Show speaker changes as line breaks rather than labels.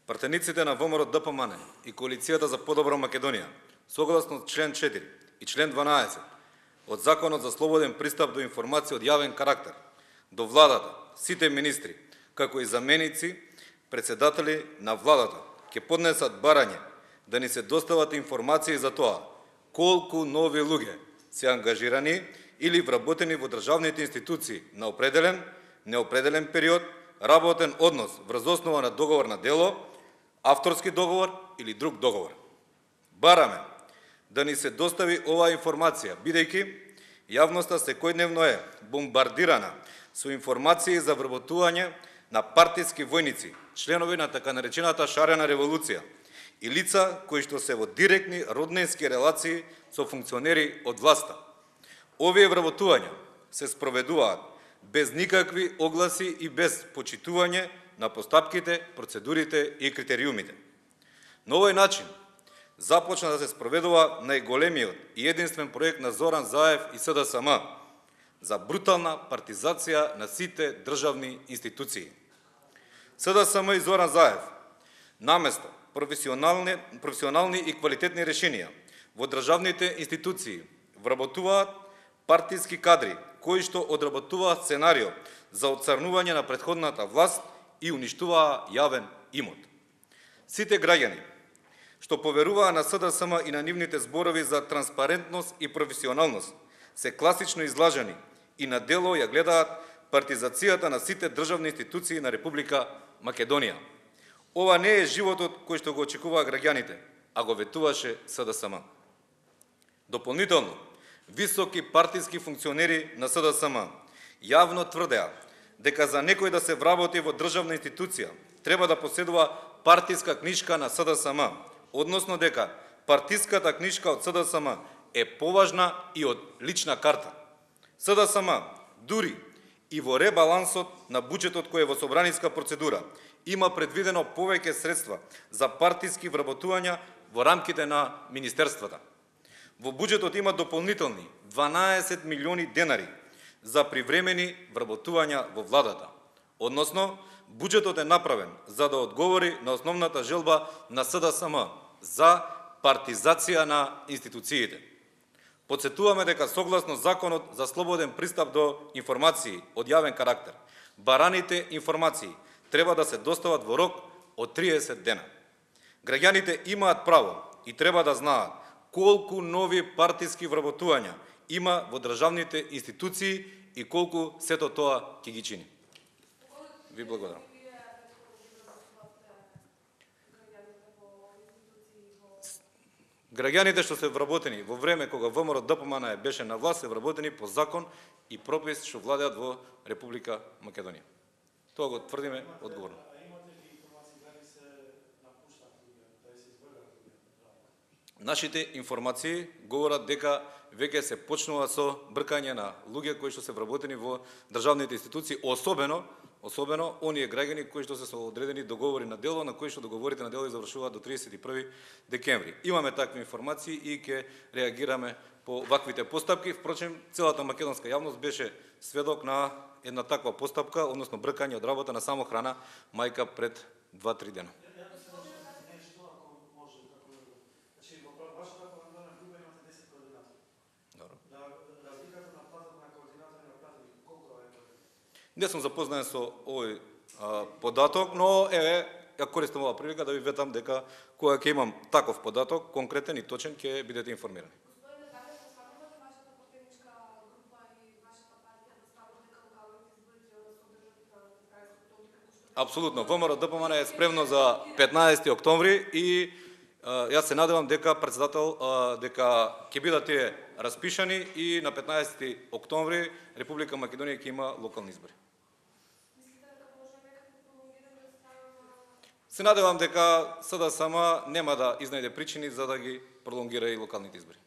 Пратениците на ВМРО ДПМН и Коалицијата за подобра Македонија, согласно член 4 и член 12 од Законот за слободен пристап до информација од јавен карактер, до владата, сите министри, како и заменици, председатели на владата, ќе поднесат барање да ни се достават информации за тоа колку нови луѓе се ангажирани или вработени во државните институции на определен, неопределен период, работен однос врз основа на договор на дело, авторски договор или друг договор. Бараме да ни се достави оваа информација, бидејќи јавноста секојдневно е бомбардирана со информации за вработување на партиски војници, членови на така наречената шарена револуција и лица кои што се во директни роднински релации со функционери од власта. Овие вработувања се спроведуваат без никакви огласи и без почитување на постапките, процедурите и критериумите. На овој начин започна да се спроведува најголемиот и единствен проект на Зоран Заев и СДСМ за брутална партизација на сите државни институции. СДСМ и Зоран Заев наместо професионални и квалитетни решенија во државните институции вработуваат партиски кадри кои што одработуваат сценарио за отцрнување на претходната власт и уништуваа јавен имот. Сите граѓани што поверуваа на СДСМ и на нивните зборови за транспарентност и професионалност се класично излажани и на дело ја гледаат партизацијата на сите државни институции на Република Македонија. Ова не е животот кој што го очекуваа граѓаните, а го ветуваше СДСМ. Дополнително, високи партиски функционери на СДСМ јавно тврдеа дека за некој да се вработи во државна институција треба да поседува партиска книжка на СДСМ, односно дека партиската книжка од СДСМ е поважна и од лична карта. СДСМ дури и во ребалансот на буџетот кој е во собраниска процедура има предвидено повеќе средства за партиски вработувања во рамките на министерствата. Во буџетот има дополнителни 12 милиони денари за привремени вработувања во владата. Односно, буџетот е направен за да одговори на основната желба на СДСМ за партизација на институциите. Подсетуваме дека согласно Законот за слободен пристап до информации од јавен карактер, бараните информации треба да се достават во рок од 30 дена. Граѓаните имаат право и треба да знаат колку нови партиски вработувања има во државните институции и колку сето тоа ќе ги чини. Ви благодарам. Граѓаните што се вработени во време кога ВМРО ДПМН беше на власт се вработени по закон и пропис што владеат во Република Македонија. Тоа го тврдиме одговорно. Нашите информации говорат дека веќе се почнува со бркање на луѓе кои што се вработени во државните институции, особено оние граѓани кои што се со одредени договори на дело, на кои што договорите на дело завршуваат до 31 декември. Имаме такви информации и ќе реагираме по ваквите постапки. Впрочем, целата македонска јавност беше сведок на една таква постапка, односно бркање од работа на самохрана мајка пред 2-3 дена. Не сум запознаен со овој податок, но ја користам оваа прилика да ви ветам дека кога ќе имам таков податок, конкретен и точен, ќе бидете информирани. Апсолутно, ВМРО ДПМН е спремно за 15 октомври и јас се надевам дека дека ќе бидат тие распишани и на 15 октомври Република Македонија ќе има локални избори. Се надевам дека СДСМ нема да изнајде причини за да ги пролонгира и локалните избори.